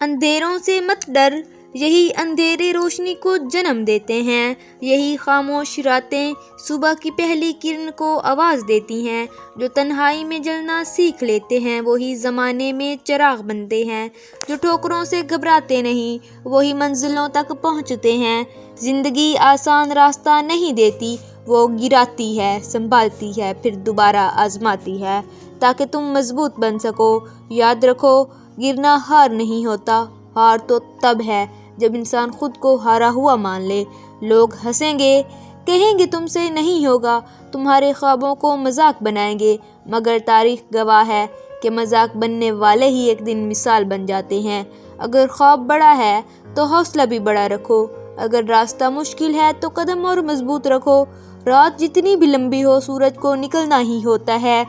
اندھیروں سے مت ڈر، یہی اندھیرے روشنی کو جنم دیتے ہیں، یہی خاموش راتیں صبح کی پہلی کرن کو آواز دیتی ہیں۔ جو تنہائی میں جلنا سیکھ لیتے ہیں وہی زمانے میں چراغ بنتے ہیں، جو ٹھوکروں سے گھبراتے نہیں وہی منزلوں تک پہنچتے ہیں۔ زندگی آسان راستہ نہیں دیتی، وہ گراتی ہے، سنبھالتی ہے، پھر دوبارہ آزماتی ہے تاکہ تم مضبوط بن سکو۔ یاد رکھو، گرنا ہار نہیں ہوتا، ہار تو تب ہے جب انسان خود کو ہارا ہوا مان لے۔ لوگ ہنسیں گے، کہیں گے تم سے نہیں ہوگا، تمہارے خوابوں کو مذاق بنائیں گے، مگر تاریخ گواہ ہے کہ مذاق بننے والے ہی ایک دن مثال بن جاتے ہیں۔ اگر خواب بڑا ہے تو حوصلہ بھی بڑا رکھو، اگر راستہ مشکل ہے تو قدم اور مضبوط رکھو۔ رات جتنی بھی لمبی ہو، سورج کو نکلنا ہی ہوتا ہے۔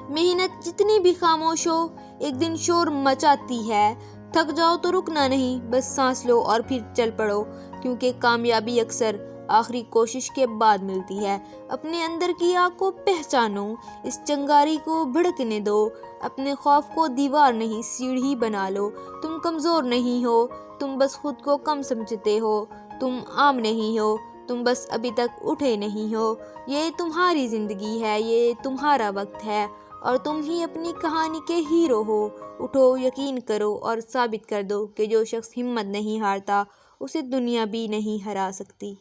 محنت جتنی بھی خاموش ہو، ایک دن شور مچاتی ہے۔ تھک جاؤ تو رکنا نہیں، بس سانس لو اور پھر چل پڑو، کیونکہ کامیابی اکثر آخری کوشش کے بعد ملتی ہے۔ اپنے اندر کی آگ کو پہچانو، اس چنگاری کو بھڑکنے دو، اپنے خوف کو دیوار نہیں سیڑھی بنا لو۔ تم کمزور نہیں ہو، تم بس خود کو کم سمجھتے ہو۔ تم عام نہیں ہو، تم بس ابھی تک اٹھے نہیں ہو۔ یہ تمہاری زندگی ہے، یہ تمہارا وقت ہے، اور تم ہی اپنی کہانی کے ہیرو ہو۔ اٹھو، یقین کرو اور ثابت کر دو کہ جو شخص ہمت نہیں ہارتا اسے دنیا بھی نہیں ہرا سکتی۔